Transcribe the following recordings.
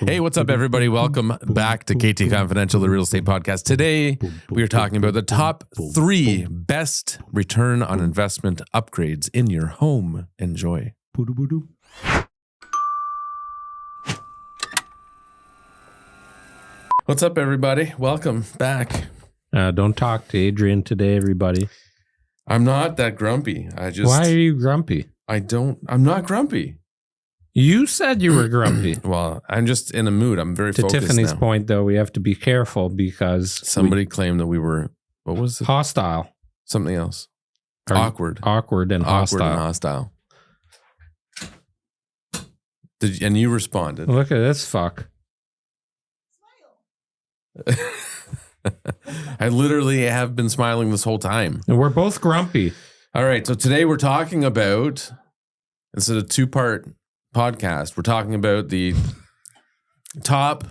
Hey, what's up, everybody? Welcome back to KT Confidential, the real estate podcast. Today, we are talking about the top 3 best return on investment upgrades in your home. Enjoy. What's up, everybody? Welcome back. Don't talk to Adrian today, everybody. I'm not that grumpy. Why are you grumpy? I'm not grumpy. You said you were grumpy. Well, I'm just in a mood. I'm very focused Tiffany's now. point, though, we have to be careful because Somebody claimed that we were, what was it? Hostile. Something else. Awkward and hostile. And you responded. Look at this fuck. I literally have been smiling this whole time. And we're both grumpy. All right. So today we're talking about, instead of 2-part podcast, we're talking about the top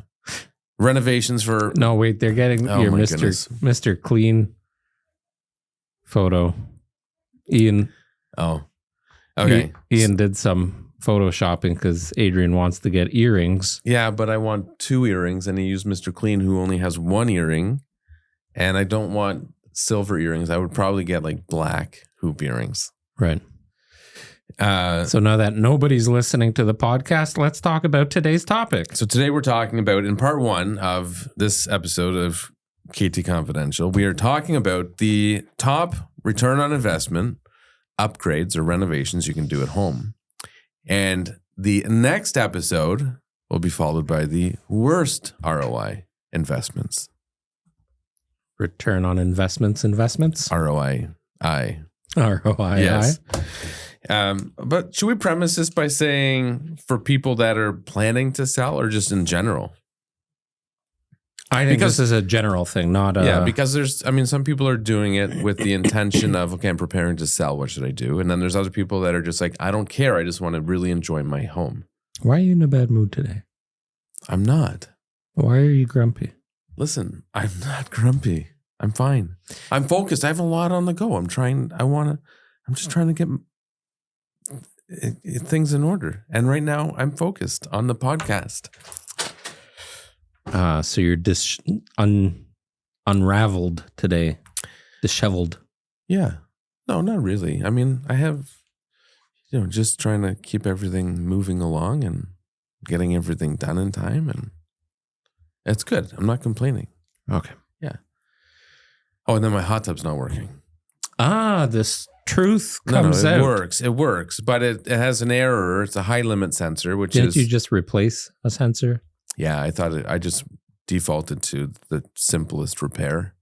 renovations for... No, wait, they're getting your Mr. Clean photo. Ian. Oh, okay. Ian did some photoshopping because Adrian wants to get earrings. Yeah, but I want 2 earrings, and he used Mr. Clean, who only has 1 earring, and I don't want silver earrings. I would probably get like black hoop earrings. Right. So now that nobody's listening to the podcast, let's talk about today's topic. So today we're talking about, in part 1 of this episode of KT Confidential, we are talking about the top return on investment upgrades or renovations you can do at home. And the next episode will be followed by the worst ROI investments. Return on investments. ROI. ROI. Yes. But should we premise this by saying for people that are planning to sell or just in general? I think this is a general thing, not a... Yeah, because some people are doing it with the intention of, okay, I'm preparing to sell. What should I do? And then there's other people that are just like, I don't care. I just want to really enjoy my home. Why are you in a bad mood today? I'm not. Why are you grumpy? Listen, I'm not grumpy. I'm fine. I'm focused. I have a lot on the go. I'm just trying to get things in order. And right now I'm focused on the podcast. So you're unraveled today, disheveled. Yeah. No, not really. I mean, I have, just trying to keep everything moving along and getting everything done in time. And it's good. I'm not complaining. Okay. Yeah. Oh, and then my hot tub's not working. This truth comes out. It works, but it has an error. It's a high limit sensor, Didn't you just replace a sensor? Yeah, I just defaulted to the simplest repair.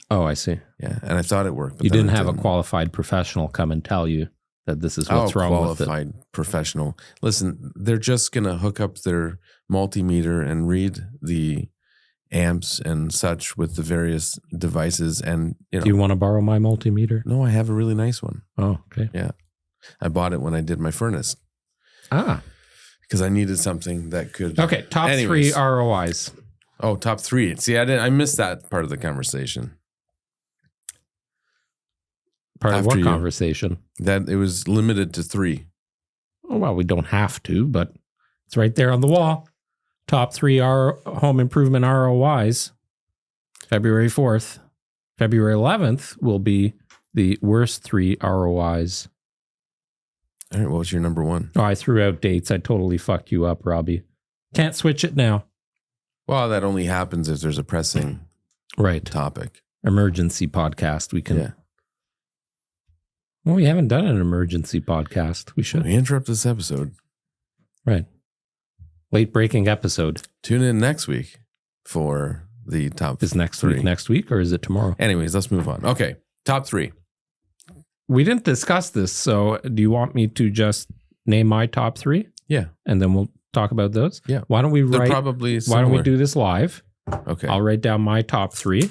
Oh, I see. Yeah, and I thought it worked. But you didn't have a qualified professional come and tell you that this is what's wrong with it. Qualified professional. Listen, they're just going to hook up their multimeter and read the amps and such with the various devices. And Do you want to borrow my multimeter? No, I have a really nice one. Oh, okay. Yeah, I bought it when I did my furnace. Because I needed something that could... Okay, top 3 ROIs. Oh, top 3. See, I missed that part of the conversation. Part of what conversation? That it was limited to 3. Oh, well, we don't have to, but it's right there on the wall. Top 3 home improvement ROIs. February 4th. February 11th will be the worst 3 ROIs. All right, what was your number 1? Oh, I threw out dates. I totally fucked you up, Robbie. Can't switch it now. Well, that only happens if there's a pressing topic. Emergency podcast. We can... Yeah. Well, we haven't done an emergency podcast. We should. We interrupt this episode. Right. Late breaking episode. Tune in next week for the top Is next 3. week next week or is it tomorrow? Anyways, let's move on. Okay, top 3. We didn't discuss this, so do you want me to just name my top 3? Yeah. And then we'll talk about those? Yeah. Why don't we They're probably similar. Why don't we do this live? Okay. I'll write down my top 3.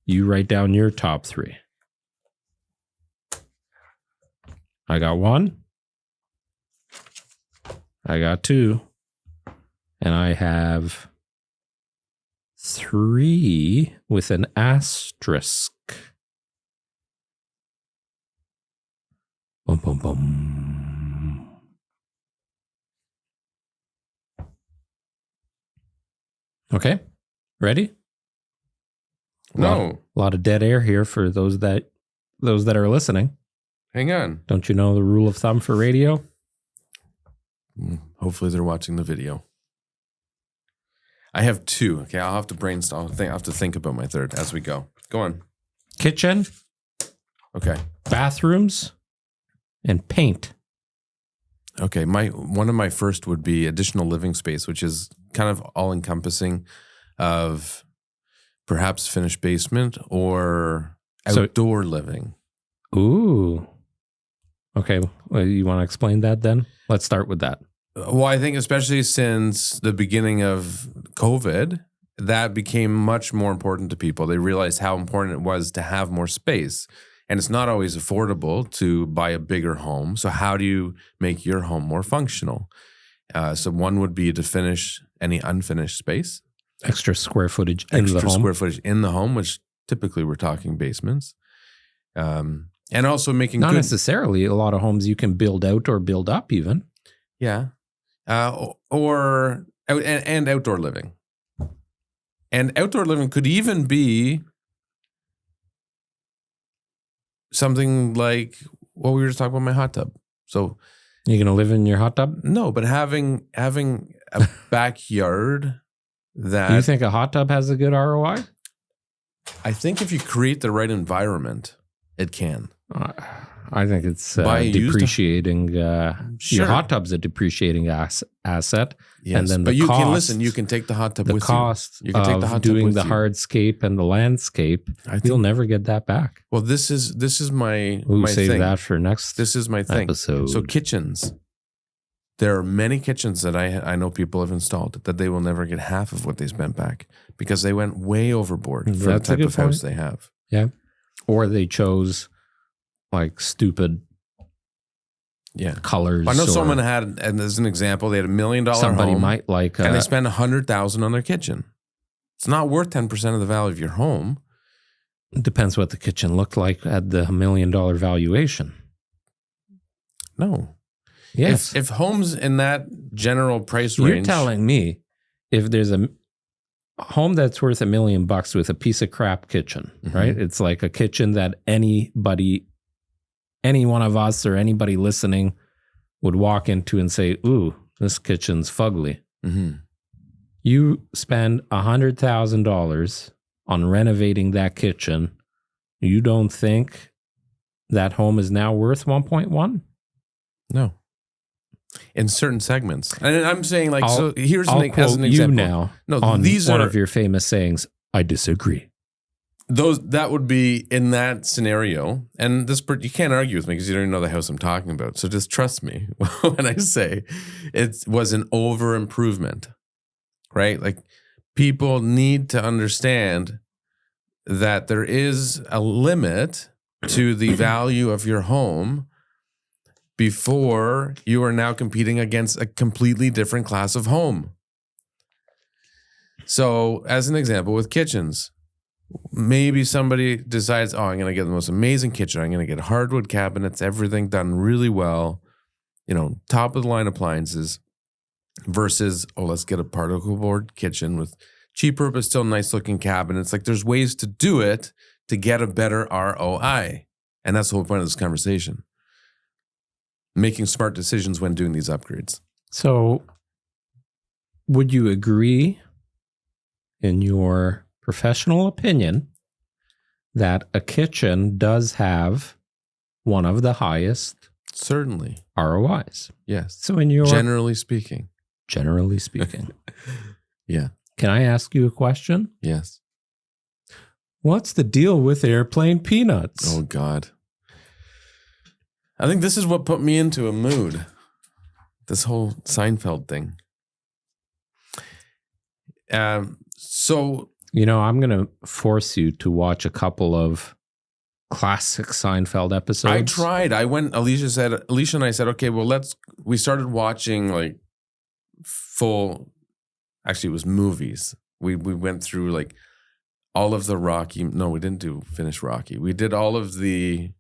You write down your top 3. I got 1. I got 2. And I have 3 with an asterisk. Boom, boom, boom. Okay. Ready? No. A lot of dead air here for those that are listening. Hang on. Don't you know the rule of thumb for radio? Hopefully they're watching the video. I have 2. Okay, I'll have to brainstorm. I'll have to think about my third as we go. Go on. Kitchen, Okay. bathrooms, and paint. Okay. One of my first would be additional living space, which is kind of all encompassing of perhaps finished basement or outdoor living. Ooh. Okay. Well, you want to explain that then? Let's start with that. Well, I think especially since the beginning of COVID, that became much more important to people. They realized how important it was to have more space. And it's not always affordable to buy a bigger home. So how do you make your home more functional? So one would be to finish any unfinished space. Extra square footage in the home. Extra square footage in the home, which typically we're talking basements. And also making Not necessarily. A lot of homes you can build out or build up even. Yeah. And outdoor living. And outdoor living could even be something like what we were just talking about, my hot tub. So you're going to live in your hot tub? No, but having a backyard that... Do you think a hot tub has a good ROI? I think if you create the right environment, it can. I think it's depreciating. Your hot tub's a depreciating asset. Yes, and then but you can listen. You can take the hot tub with you. The cost you can take the hot of tub doing with the you. hardscape and the landscape, you'll never get that back. Well, this is my save thing. that for next. This is my thing. Episode. So kitchens. There are many kitchens that I know people have installed that they will never get half of what they spent back because they went way overboard for the type of house they have. Yeah, or they chose like stupid colors. I know someone had, and as an example, they had $1 million somebody home, might like, and they spent $100,000 on their kitchen. It's not worth 10% of the value of your home. It depends what the kitchen looked like at the $1 million valuation. No. Yes. If homes in that general price range, you're telling me if there's a home that's worth $1 million with a piece of crap kitchen, right? It's like a kitchen that any one of us or anybody listening would walk into and say, ooh, this kitchen's fugly. Mm-hmm. You spend $100,000 on renovating that kitchen. You don't think that home is now worth 1.1? No. In certain segments. And I'm saying like, I'll as an example. You now on these one are of your famous sayings, I disagree. That would be in that scenario. And you can't argue with me because you don't even know the house I'm talking about. So just trust me when I say it was an over improvement, right? Like people need to understand that there is a limit to the value of your home before you are now competing against a completely different class of home. So as an example with kitchens, maybe somebody decides, I'm going to get the most amazing kitchen. I'm going to get hardwood cabinets, everything done really well, top of the line appliances versus, let's get a particle board kitchen with cheaper but still nice looking cabinets. Like there's ways to do it to get a better ROI. And that's the whole point of this conversation. Making smart decisions when doing these upgrades. So would you agree in your professional opinion that a kitchen does have one of the highest certainly ROIs? Yes. So in your generally speaking. Yeah. Can I ask you a question? Yes. What's the deal with airplane peanuts? Oh God. I think this is what put me into a mood. This whole Seinfeld thing. So I'm going to force you to watch a couple of classic Seinfeld episodes. I tried. Alicia and I said, okay, well, we started watching like actually it was movies. We went through like all of the Rocky. No, we didn't finish Rocky. We did all of the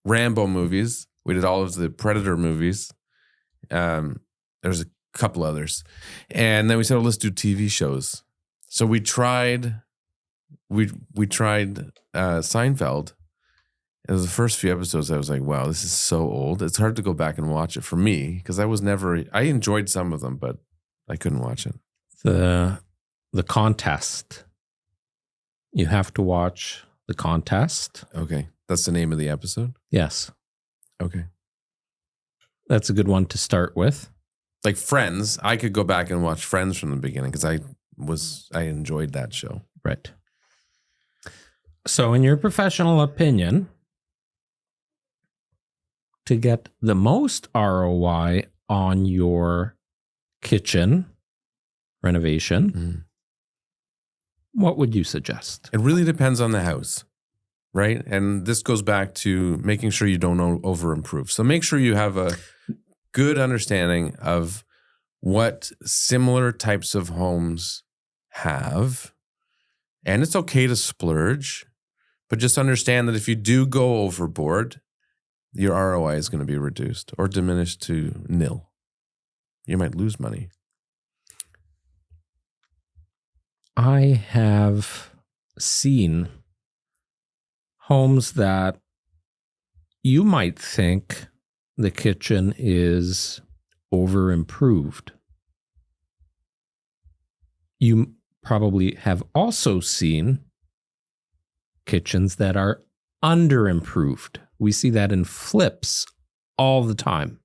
Rambo movies. We did all of the Predator movies. There's couple others. And then we said, well, let's do TV shows. So we tried Seinfeld. And the first few episodes, I was like, wow, this is so old. It's hard to go back and watch it for me because I enjoyed some of them, but I couldn't watch it. The Contest. You have to watch The Contest. Okay. That's the name of the episode? Yes. Okay. That's a good one to start with. Like Friends, I could go back and watch Friends from the beginning because I enjoyed that show. Right. So in your professional opinion, to get the most ROI on your kitchen renovation, what would you suggest? It really depends on the house, right? And this goes back to making sure you don't over improve. So make sure you have a good understanding of what similar types of homes have. And it's okay to splurge, but just understand that if you do go overboard, your ROI is going to be reduced or diminished to nil. You might lose money. I have seen homes that you might think the kitchen is over improved. You probably have also seen kitchens that are under improved. We see that in flips all the time.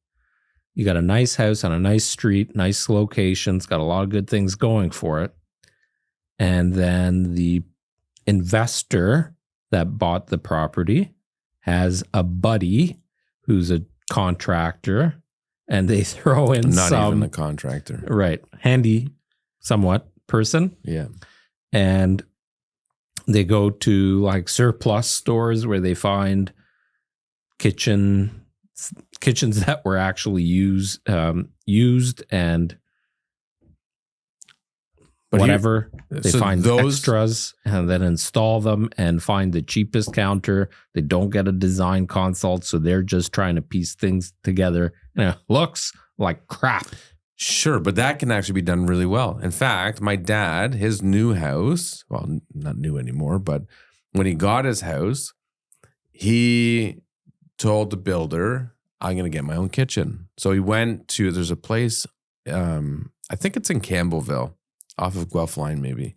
You got a nice house on a nice street, nice location, it's got a lot of good things going for it. And then the investor that bought the property has a buddy who's a contractor, and they throw in Not even a contractor. Right. Handy, somewhat person. Yeah. And they go to like surplus stores where they find kitchens that were actually used and whatever. They find extras and then install them and find the cheapest counter. They don't get a design consult, so they're just trying to piece things together. And it looks like crap. Sure, but that can actually be done really well. In fact, my dad, his new house, well, not new anymore, but when he got his house, he told the builder, I'm going to get my own kitchen. So he went to, there's a place, I think it's in Campbellville, off of Guelph Line maybe,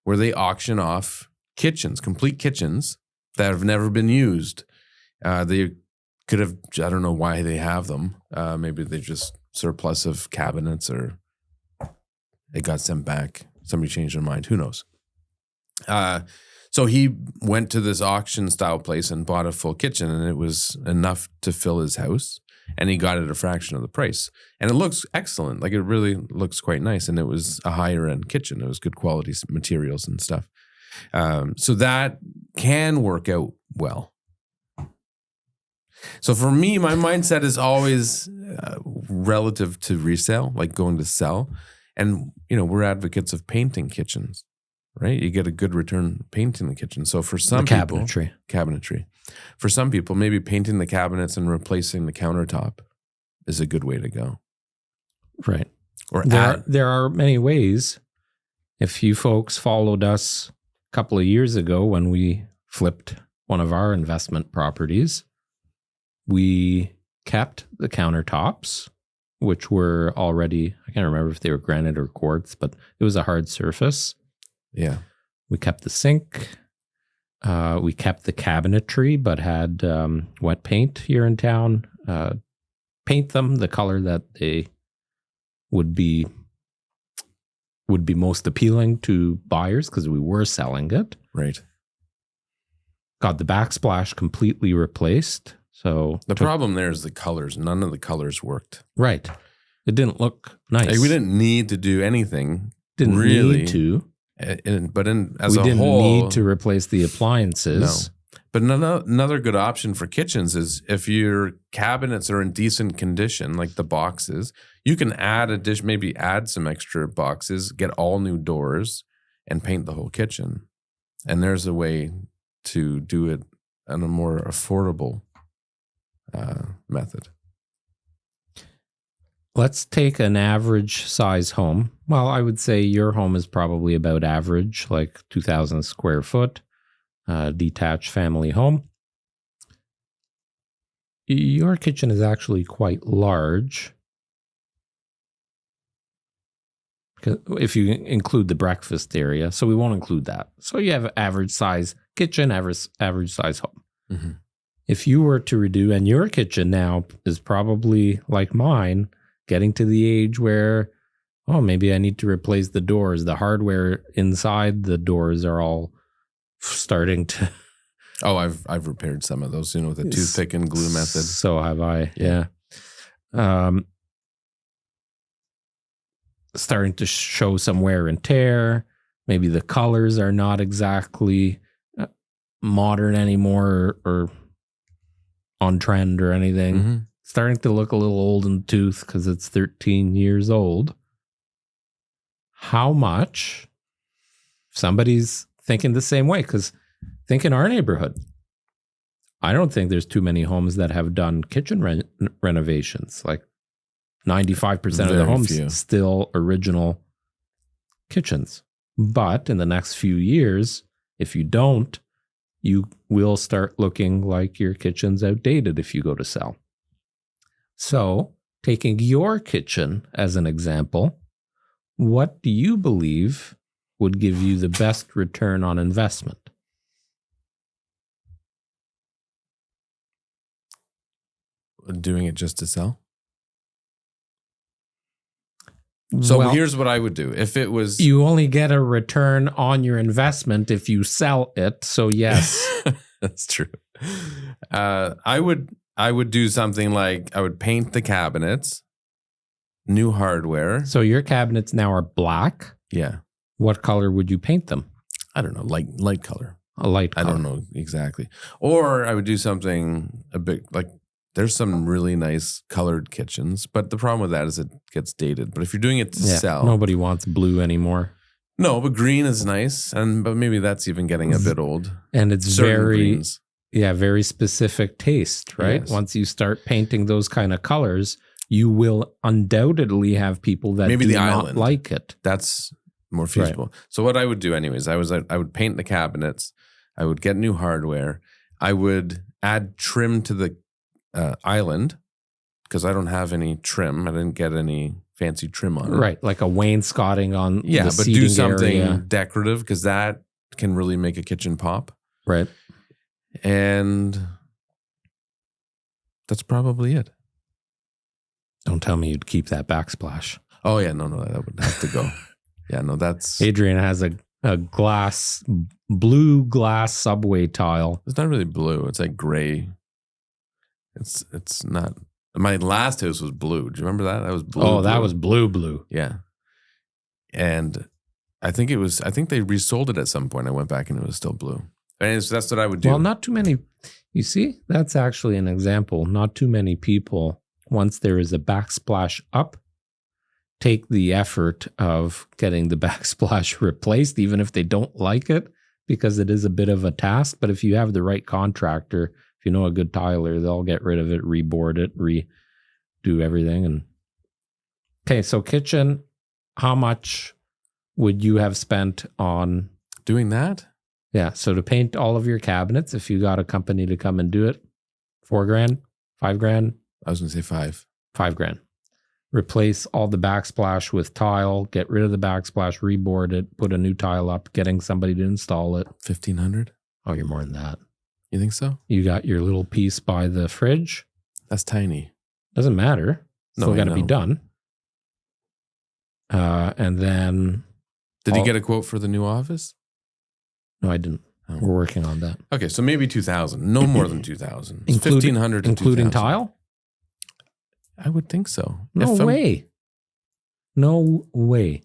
where they auction off kitchens, complete kitchens that have never been used. They could have, I don't know why they have them. Maybe they just surplus of cabinets or it got sent back. Somebody changed their mind. Who knows? So he went to this auction style place and bought a full kitchen, and it was enough to fill his house, and he got it at a fraction of the price. And it looks excellent. Like it really looks quite nice. And it was a higher end kitchen. It was good quality materials and stuff. So that can work out well. So for me, my mindset is always relative to resale, like going to sell. And, you know, we're advocates of painting kitchens, right? You get a good return painting the kitchen. So for some people, cabinetry. For some people, maybe painting the cabinets and replacing the countertop is a good way to go. Right. Or there are many ways. If you folks followed us a couple of years ago when we flipped one of our investment properties, we kept the countertops, which were already, I can't remember if they were granite or quartz, but it was a hard surface. Yeah. We kept the sink. We kept the cabinetry, but had wet paint here in town. Paint them the color that they would be most appealing to buyers because we were selling it. Right. Got the backsplash completely replaced. So the problem there is the colors. None of the colors worked. Right. It didn't look nice. Like we didn't need to do anything. Didn't really need to. As a whole, we didn't need to replace the appliances. No. But another good option for kitchens is if your cabinets are in decent condition, like the boxes, you can add a dish, maybe add some extra boxes, get all new doors, and paint the whole kitchen. And there's a way to do it in a more affordable method. let's take an average size home. Well, I would say your home is probably about average, like 2,000 square foot, detached family home. Your kitchen is actually quite large. If you include the breakfast area, so we won't include that. So you have average size kitchen, average size home. Mm-hmm. If you were to redo, and your kitchen now is probably like mine, getting to the age where, oh, maybe I need to replace the doors. The hardware inside the doors are all starting to. Oh, I've repaired some of those, with the toothpick and glue method. So have I. Yeah. Starting to show some wear and tear. Maybe the colors are not exactly modern anymore or on trend or anything. Mm-hmm. Starting to look a little old in the tooth because it's 13 years old. How much? If somebody's thinking the same way, because think in our neighborhood, I don't think there's too many homes that have done kitchen renovations. Like 95% of the homes still original kitchens. But in the next few years, if you don't, you will start looking like your kitchen's outdated if you go to sell. So, taking your kitchen as an example, what do you believe would give you the best return on investment? Doing it just to sell? So here's what I would do. If it was... You only get a return on your investment if you sell it. So yes. That's true. I would do something like I would paint the cabinets, new hardware. So your cabinets now are black? Yeah. What color would you paint them? I don't know, light color. A light color. I don't know exactly. Or I would do something a bit like... There's some really nice colored kitchens, but the problem with that is it gets dated. But if you're doing it to sell, nobody wants blue anymore. No, but green is nice, but maybe that's even getting a bit old. And it's very specific taste, right? Yes. Once you start painting those kind of colors, you will undoubtedly have people that maybe do not like it. That's more feasible. Right. So what I would do, anyways, I would paint the cabinets. I would get new hardware. I would add trim to the island, because I don't have any trim. I didn't get any fancy trim on it. Right, like a wainscoting on the but do something area. Decorative, because that can really make a kitchen pop. Right. And that's probably it. Don't tell me you'd keep that backsplash. Oh, yeah, no, that would have to go. Yeah, no, that's... Adrian has a blue glass subway tile. It's not really blue. It's like gray. It's not. My last house was blue. Do you remember that? That was blue. Oh, that was blue. Yeah. And I think they resold it at some point. I went back and it was still blue. And that's what I would do. Well, not too many. You see, that's actually an example. Not too many people, once there is a backsplash up, take the effort of getting the backsplash replaced, even if they don't like it, because it is a bit of a task. But if you have the right contractor, if you know a good tiler, they'll get rid of it, reboard it, redo everything. And okay, so kitchen, how much would you have spent on doing that? Yeah, so to paint all of your cabinets, if you got a company to come and do it, $4,000, $5,000. I was going to say $5,000. Replace all the backsplash with tile, get rid of the backsplash, reboard it, put a new tile up, getting somebody to install it. $1,500. Oh, you're more than that. You think so? You got your little piece by the fridge. That's tiny. Doesn't matter. Still got to be done. And then... Did you get a quote for the new office? No, I didn't. Oh. We're working on that. Okay, so maybe 2,000. No more than 2,000. 1,500 to including 2,000. Tile? I would think so. No way. No way.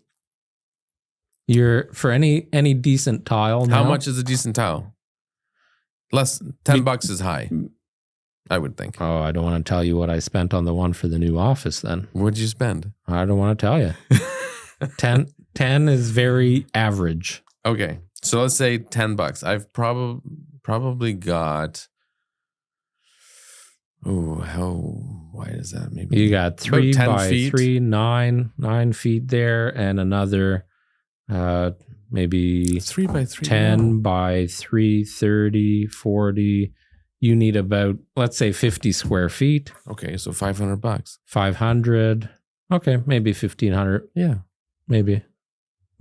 You're for any decent tile now. How much is a decent tile? Less $10 is high, I would think. Oh, I don't want to tell you what I spent on the one for the new office then. What'd you spend? I don't want to tell you. 10 is very average. Okay. So let's say $10. I've probably got... Oh, wide is that? Maybe You got 3 10 by feet. 3, 9 feet there, and another maybe 3 by 3. 10 No. by 3, 30, 40. You need about, let's say, 50 square feet. Okay, so $500. 500. Okay, maybe 1,500. Yeah. Maybe.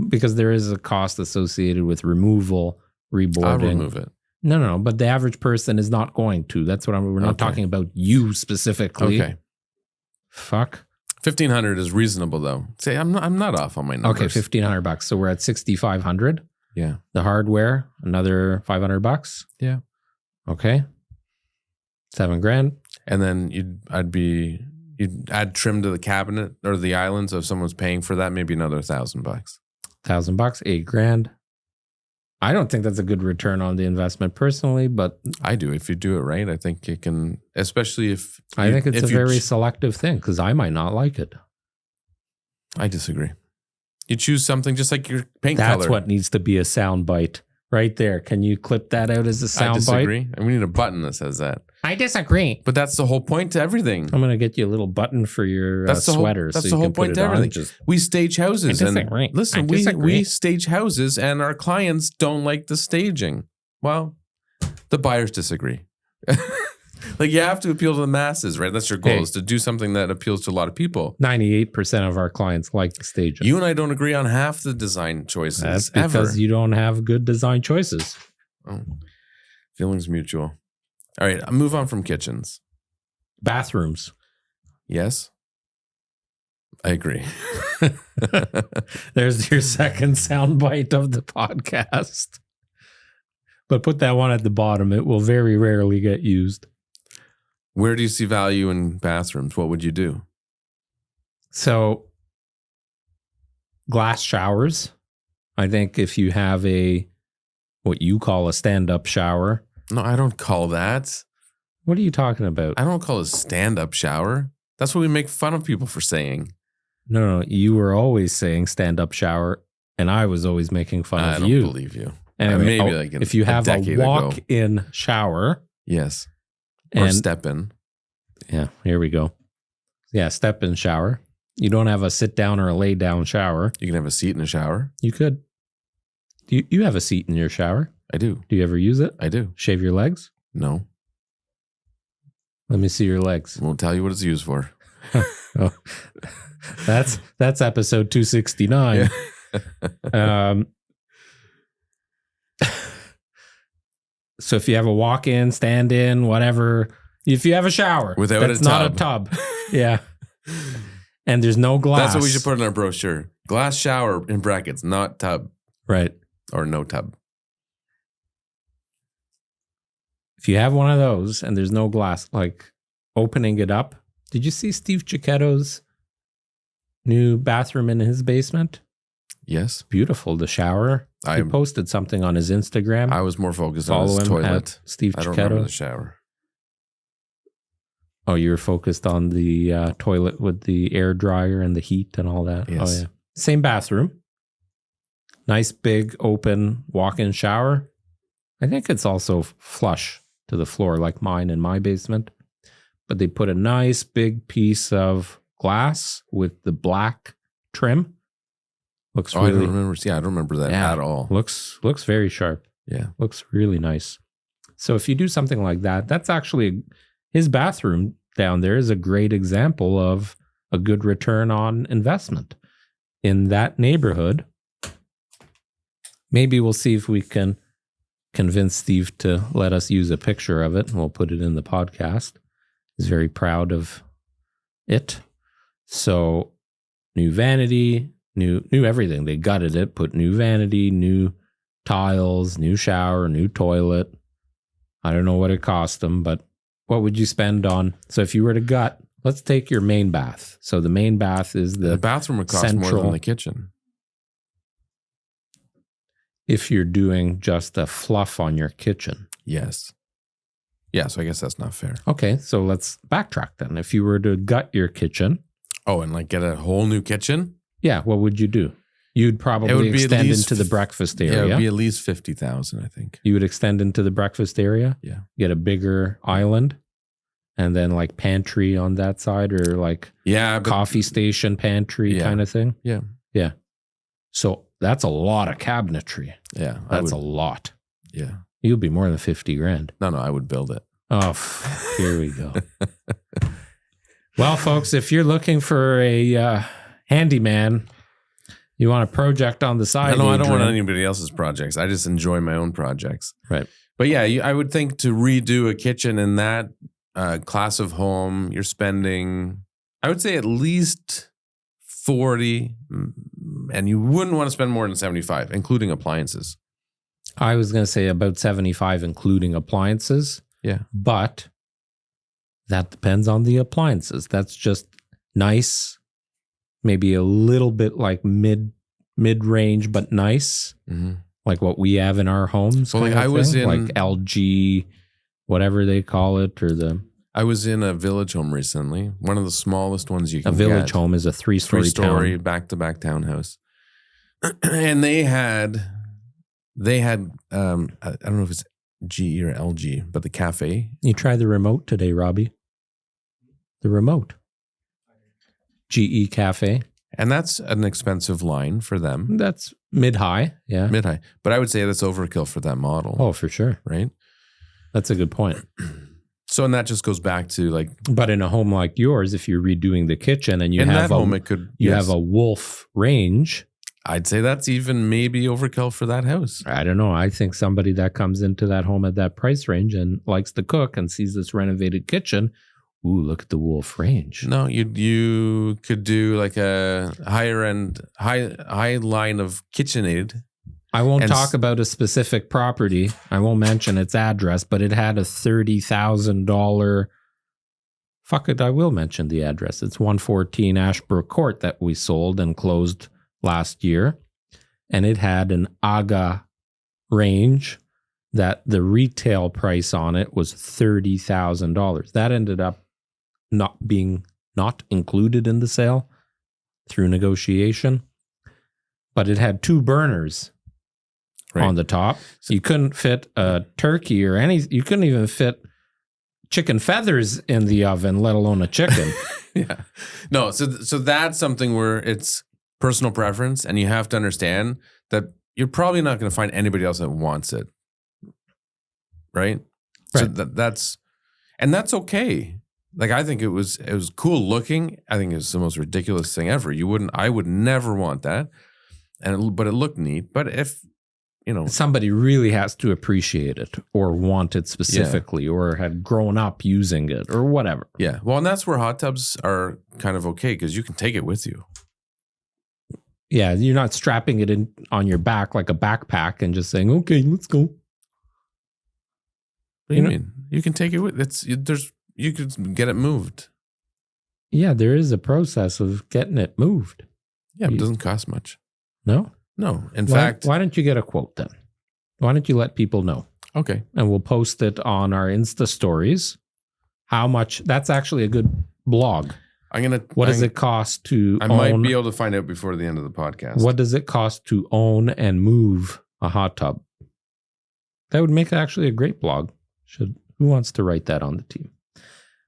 Because there is a cost associated with removal, reboarding. I'll remove it. No, but the average person is not going to. That's what we're not talking about you specifically. Okay. Fuck. 1,500 is reasonable though. Say I'm not off on my numbers. Okay, $1,500. So we're at 6,500. Yeah. The hardware, another $500. Yeah. Okay. $7,000. And then you'd add trim to the cabinet or the island. So if someone's paying for that, maybe another $1,000. $1,000, $8,000. I don't think that's a good return on the investment personally, but I do. If you do it right, I think it can, especially if I think it's a very selective thing because I might not like it. I disagree. You choose something just like your paint That's color. what needs to be a sound bite right there. Can you clip that out as a sound bite? I disagree. And we need a button that says that. I disagree. But that's the whole point to everything. I'm going to get you a little button for your sweater. That's the whole point to everything. We stage houses. And listen, we stage houses and our clients don't like the staging. Well, the buyers disagree. Like you have to appeal to the masses, right? That's your goal, is to do something that appeals to a lot of people. 98% of our clients like the staging. You and I don't agree on half the design choices. That's because you don't have good design choices. Oh, feelings mutual. All right, I'll move on from kitchens. Bathrooms. Yes. I agree. There's your second soundbite of the podcast. But put that one at the bottom. It will very rarely get used. Where do you see value in bathrooms? What would you do? So, glass showers. I think if you have what you call a stand-up shower. No, I don't call that. What are you talking about? I don't call it a stand-up shower. That's what we make fun of people for saying. No, you were always saying stand-up shower, and I was always making fun of you. I don't believe you. Anyway, maybe like if you have a walk-in shower. Yes. Or step-in. Yeah, here we go. Yeah, step-in shower. You don't have a sit-down or a lay-down shower. You can have a seat in a shower. You could. You have a seat in your shower? I do. Do you ever use it? I do. Shave your legs? No. Let me see your legs. Won't tell you what it's used for. Oh, that's episode 269. Yeah. So if you have a walk-in, stand-in, whatever, if you have a shower, that's not a tub. Yeah. And there's no glass. That's what we should put in our brochure. Glass shower in brackets, not tub. Right. Or no tub. If you have one of those and there's no glass, like opening it up. Did you see Steve Cicchetto's new bathroom in his basement? Yes. Beautiful. The shower. He posted something on his Instagram. I was more focused on his toilet. Steve Cicchetto. I don't remember the shower. Oh, you were focused on the toilet with the air dryer and the heat and all that. Yes. Oh, yeah. Same bathroom. Nice big open walk-in shower. I think it's also flush to the floor like mine in my basement. But they put a nice big piece of glass with the black trim. Looks really. I don't remember. Yeah, I don't remember that at all. Looks very sharp. Yeah. Looks really nice. So if you do something like that, that's actually his bathroom down there is a great example of a good return on investment in that neighborhood. Maybe we'll see if we can convince Steve to let us use a picture of it, and we'll put it in the podcast. He's very proud of it. So new vanity, new everything. They gutted it, put new vanity, new tiles, new shower, new toilet. I don't know what it cost them, but what would you spend on? So if you were to gut, let's take your main bath. So the main bath is the bathroom would cost more than the kitchen. If you're doing just a fluff on your kitchen. Yes. Yeah, so I guess that's not fair. Okay, so let's backtrack then. If you were to gut your kitchen. Oh, and like get a whole new kitchen? Yeah, what would you do? You'd probably extend into the breakfast area. Yeah, it would be at least 50,000, I think. You would extend into the breakfast area? Yeah. Get a bigger island and then like pantry on that side, or like coffee station pantry kind of thing. Yeah. Yeah. So that's a lot of cabinetry. Yeah. That's a lot. Yeah. You'll be more than 50 grand. No, I would build it. Oh, here we go. Well, folks, if you're looking for a handyman, you want a project on the side. I don't want anybody else's projects. I just enjoy my own projects. Right. But yeah, I would think to redo a kitchen in that class of home, you're spending, I would say at least 40, and you wouldn't want to spend more than 75, including appliances. I was going to say about 75, including appliances. Yeah. But that depends on the appliances. That's just nice, maybe a little bit like mid-range, but nice, like what we have in our homes. Well, I was in like LG, whatever they call it, or I was in a village home recently, one of the smallest ones you can get. A village home is a three-story back-to-back townhouse, and they had I don't know if it's GE or LG, but the cafe. You try the remote today, Robbie. The remote. GE Cafe. And that's an expensive line for them. That's mid-high, yeah. Mid-high. But I would say that's overkill for that model. Oh, for sure. Right? That's a good point. So, and that just goes back to like... But in a home like yours, if you're redoing the kitchen and you have have a Wolf range... I'd say that's even maybe overkill for that house. I don't know. I think somebody that comes into that home at that price range and likes to cook and sees this renovated kitchen, ooh, look at the Wolf range. No, you could do like a higher end, high line of KitchenAid. I won't talk about a specific property. I won't mention its address, but it had a $30,000. Fuck it, I will mention the address. It's 114 Ashbrook Court that we sold and closed last year, and it had an AGA range that the retail price on it was $30,000. That ended up not included in the sale through negotiation, but it had 2 burners on the top. So you couldn't fit a turkey or you couldn't even fit chicken feathers in the oven, let alone a chicken. Yeah. No, so that's something where it's personal preference, and you have to understand that you're probably not going to find anybody else that wants it, right? So that's okay. Like, I think it was cool looking. I think it's the most ridiculous thing ever. I would never want that, but it looked neat. But if somebody really has to appreciate it or want it specifically, or had grown up using it or whatever. Yeah, well, and that's where hot tubs are kind of okay because you can take it with you. Yeah, you're not strapping it in on your back like a backpack and just saying, "Okay, let's go." What do you mean? You can take it with. You could get it moved. Yeah, there is a process of getting it moved. Yeah, it doesn't cost much. No? No. In fact, why don't you get a quote then? Why don't you let people know? Okay. And we'll post it on our Insta stories. How much? That's actually a good blog. What does it cost to own? I might be able to find out before the end of the podcast. What does it cost to own and move a hot tub? That would make actually a great blog. Who wants to write that on the team?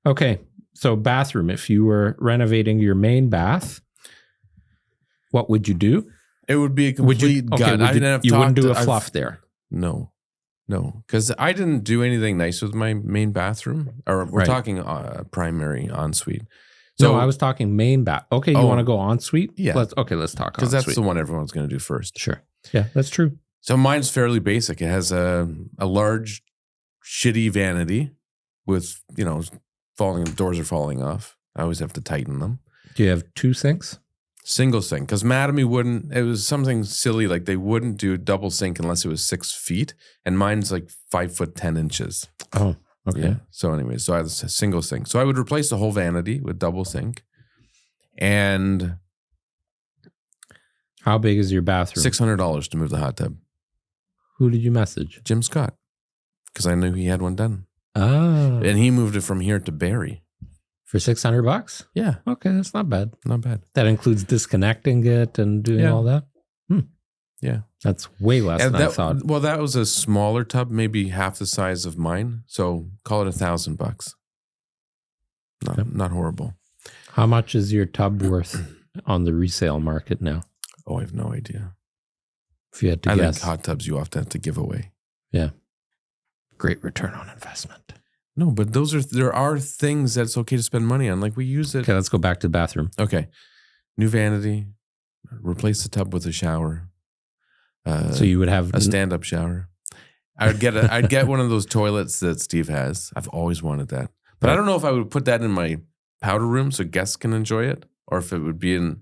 Okay, so bathroom. If you were renovating your main bath, what would you do? It would be a complete gut. You wouldn't do a fluff there. No, because I didn't do anything nice with my main bathroom. Or we're talking primary ensuite. So I was talking main bath. Okay, you want to go ensuite? Yeah. Let's talk ensuite. Because that's the one everyone's going to do first. Sure. Yeah, that's true. So mine's fairly basic. It has a large, shitty vanity with, doors are falling off. I always have to tighten them. Do you have 2 sinks? Single sink. Because Madame wouldn't, it was something silly, like they wouldn't do a double sink unless it was 6 feet. And mine's like 5 foot 10 inches. Oh. Okay. Yeah. So anyway, so I had a single sink. So I would replace the whole vanity with double sink. And how big is your bathroom? $600 to move the hot tub. Who did you message? Jim Scott. Because I knew he had one done. Oh. And he moved it from here to Barrie. For $600? Yeah. Okay, that's not bad. Not bad. That includes disconnecting it and doing all that? Yeah. That's way less than I thought. Well, that was a smaller tub, maybe half the size of mine. So call it $1,000. Not horrible. How much is your tub worth on the resale market now? Oh, I have no idea. If you had to I guess. think hot tubs you often have to give away. Yeah. Great return on investment. No, but there are things that's okay to spend money on. Like we use it. Okay, let's go back to the bathroom. Okay. New vanity. Replace the tub with a shower. So you would have a stand-up shower. I'd get one of those toilets that Steve has. I've always wanted that. But I don't know if I would put that in my powder room so guests can enjoy it, or if it would be in.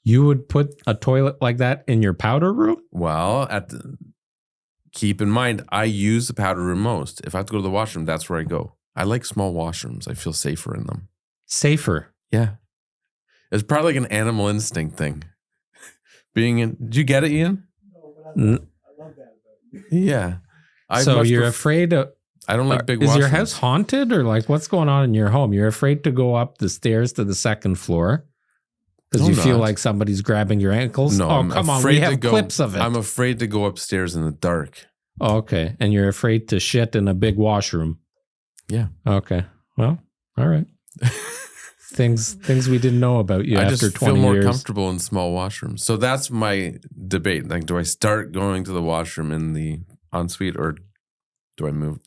You would put a toilet like that in your powder room? Well, keep in mind, I use the powder room most. If I have to go to the washroom, that's where I go. I like small washrooms. I feel safer in them. Safer? Yeah. It's probably like an animal instinct thing. Did you get it, Ian? No, but I love that about you. Yeah. So you're afraid of... I don't like big Is washrooms. your house haunted or like what's going on in your home? You're afraid to go up the stairs to the second floor because you feel like somebody's grabbing your ankles? No, oh, come on. We have clips of it. I'm afraid to go upstairs in the dark. Oh, okay. And you're afraid to shit in a big washroom? Yeah. Okay. Well, all right. Things we didn't know about you I after just 20 feel more years. comfortable in small washrooms. So that's my debate. Like, do I start going to the washroom in the ensuite or do I move?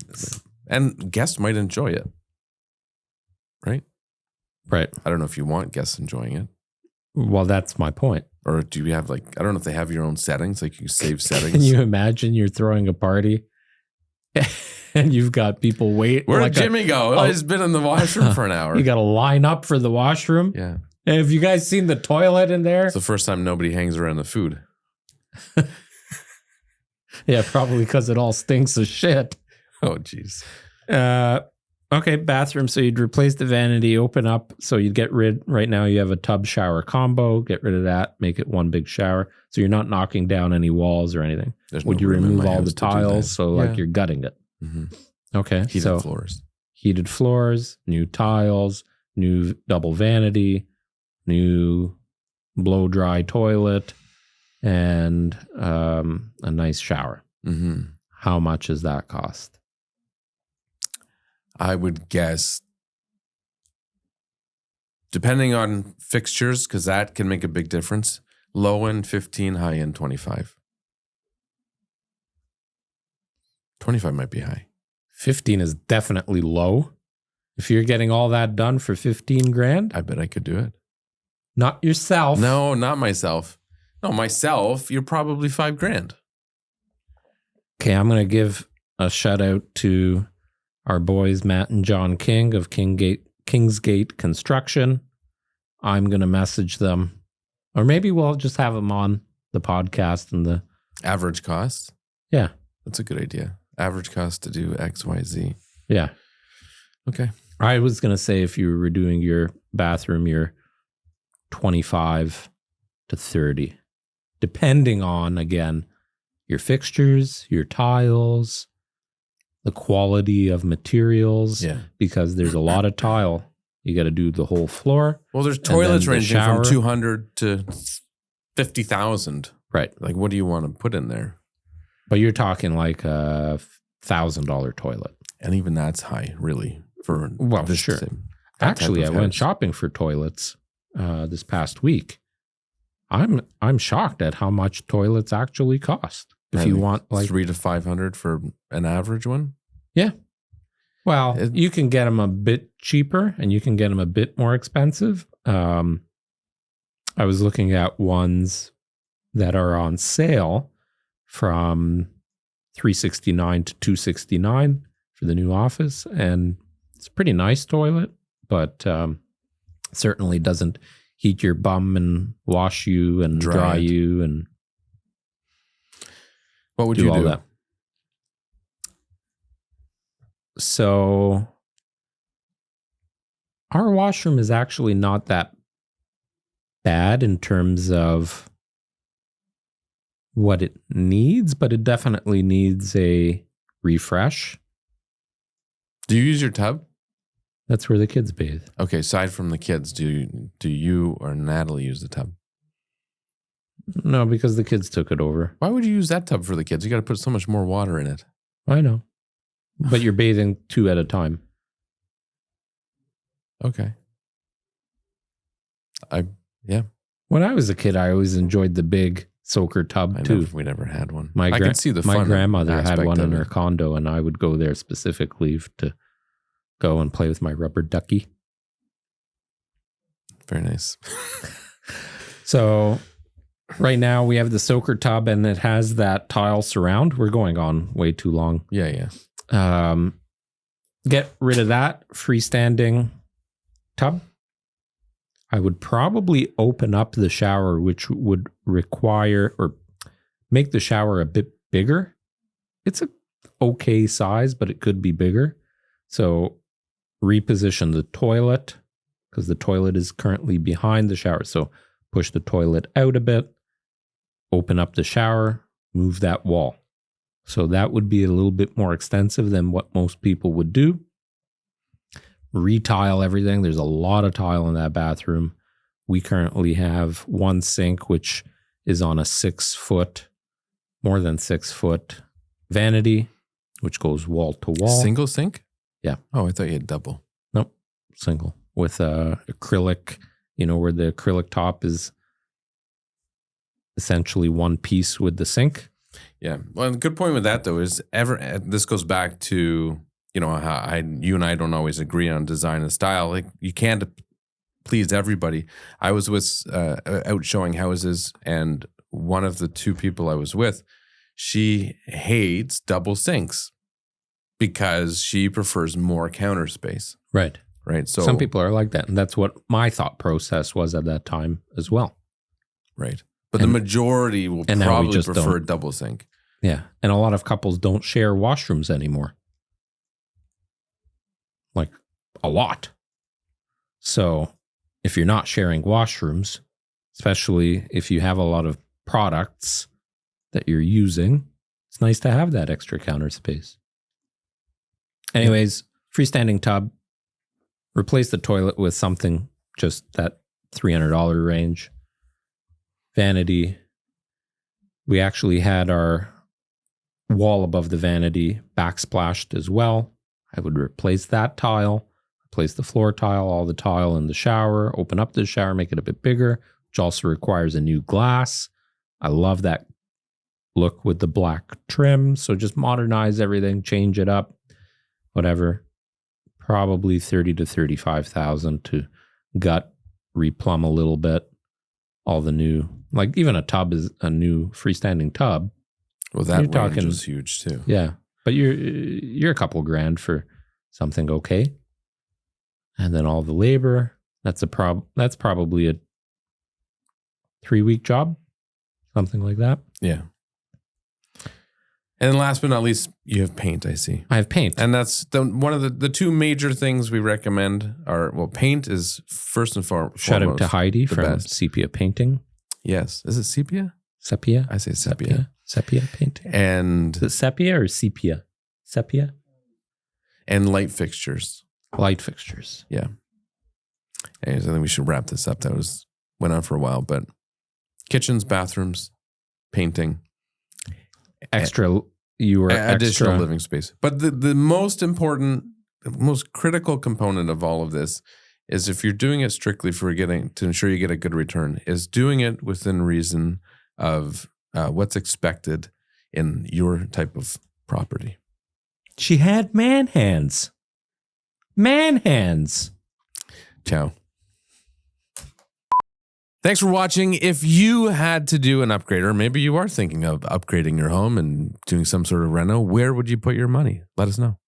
And guests might enjoy it. Right? Right. I don't know if you want guests enjoying it. Well, that's my point. Or do you have I don't know if they have your own settings, like you save settings. Can you imagine you're throwing a party and you've got people wait? Where did Jimmy go? Oh, he's been in the washroom for an hour. You got to line up for the washroom. Yeah. And have you guys seen the toilet in there? It's the first time nobody hangs around the food. Yeah, probably because it all stinks of shit. Oh, jeez. Okay, bathroom. So you'd replace the vanity, open up. So you'd get rid, right now you have a tub shower combo. Get rid of that, make it one big shower. So you're not knocking down any walls or anything. Would you remove all the tiles? So like you're gutting it. Mm-hmm. Okay. Heated floors. Heated floors, new tiles, new double vanity, new blow dry toilet, and a nice shower. Mm-hmm. How much does that cost? I would guess, depending on fixtures, because that can make a big difference, low end 15, high end 25. 25 might be high. 15 is definitely low. If you're getting all that done for 15 grand, I bet I could do it. not yourself. No, not myself. No, myself, you're probably $5,000. Okay, I'm going to give a shout out to our boys, Matt and John King of Kingsgate Construction. I'm going to message them, or maybe we'll just have them on the podcast and the Average cost? Yeah. That's a good idea. Average cost to do X, Y, Z. Yeah. Okay. I was going to say if you were redoing your bathroom, you're 25 to 30, depending on, again, your fixtures, your tiles, the quality of materials, because there's a lot of tile. You got to do the whole floor. Well, there's toilets the ranging shower. from 200 to 50,000. Right. Like, what do you want to put in there? But you're talking like a $1,000 toilet. And even that's high, really. For Well, this sure. that Actually, I type of went house. shopping for toilets this past week. I'm shocked at how much toilets actually cost. If you want like 300 to 500 for an average one. Yeah. Well, you can get them a bit cheaper and you can get them a bit more expensive. I was looking at ones that are on sale from $369 to $269 for the new office, and it's a pretty nice toilet, but certainly doesn't heat your bum and wash you and dry you and what would you all do? that. So our washroom is actually not that bad in terms of what it needs, but it definitely needs a refresh. Do you use your tub? That's where the kids bathe. Okay, aside from the kids, do you or Natalie use the tub? No, because the kids took it over. Why would you use that tub for the kids? You got to put so much more water in it. I know. But you're bathing 2 at a time. Okay. When I was a kid, I always enjoyed the big soaker tub too. We never had one. I can see the fun my grandmother had aspect one of in her it. condo, and I would go there specifically to go and play with my rubber ducky. Very nice. So right now we have the soaker tub, and it has that tile surround. We're going on way too long. Yeah. Get rid of that freestanding tub. I would probably open up the shower, which would require or make the shower a bit bigger. It's a okay size, but it could be bigger. So reposition the toilet, because the toilet is currently behind the shower. So push the toilet out a bit, open up the shower, move that wall. So that would be a little bit more extensive than what most people would do. Retile everything. There's a lot of tile in that bathroom. We currently have one sink, which is on a 6 foot, more than 6 foot vanity, which goes wall to wall. Single sink? Yeah. Oh, I thought you had double. Nope. Single with acrylic, where the acrylic top is essentially one piece with the sink. Yeah. Well, the good point with that though is this goes back to, how you and I don't always agree on design and style. Like you can't please everybody. I was with out showing houses, and one of the two people I was with, she hates double sinks because she prefers more counter space. Right. So some people are like that, and that's what my thought process was at that time as well. Right. But the majority will probably prefer a double sink. Yeah. And a lot of couples don't share washrooms anymore. Like a lot. So if you're not sharing washrooms, especially if you have a lot of products that you're using, it's nice to have that extra counter space. Anyways, freestanding tub, replace the toilet with something just that $300 range. Vanity. We actually had our wall above the vanity backsplashed as well. I would replace that tile, replace the floor tile, all the tile in the shower, open up the shower, make it a bit bigger, which also requires a new glass. I love that look with the black trim. So just modernize everything, change it up, whatever. Probably 30 to 35,000 to gut, replumb a little bit. All the new, like even a tub is a new freestanding tub. Well, that range was huge too. Yeah, but you're a couple grand for something okay, and then all the labor. That's probably a 3-week job, something like that. Yeah. And then last but not least, you have paint, I see. I have paint. And that's one of the two major things we recommend are, paint is first and foremost. Shout out to Heidi from best. Sepia Painting. Yes. Is it sepia? Sepia? I say sepia. Sepia Painting. And is it sepia or sepia? Sepia? And light fixtures. Light fixtures. Yeah. Anyways, I think we should wrap this up. Went on for a while, but kitchens, bathrooms, painting. Additional living space. But the most important, most critical component of all of this is if you're doing it strictly to ensure you get a good return, is doing it within reason of what's expected in your type of property. She had man hands. Man hands. Ciao. Thanks for watching. If you had to do an upgrade, or maybe you are thinking of upgrading your home and doing some sort of reno, where would you put your money? Let us know.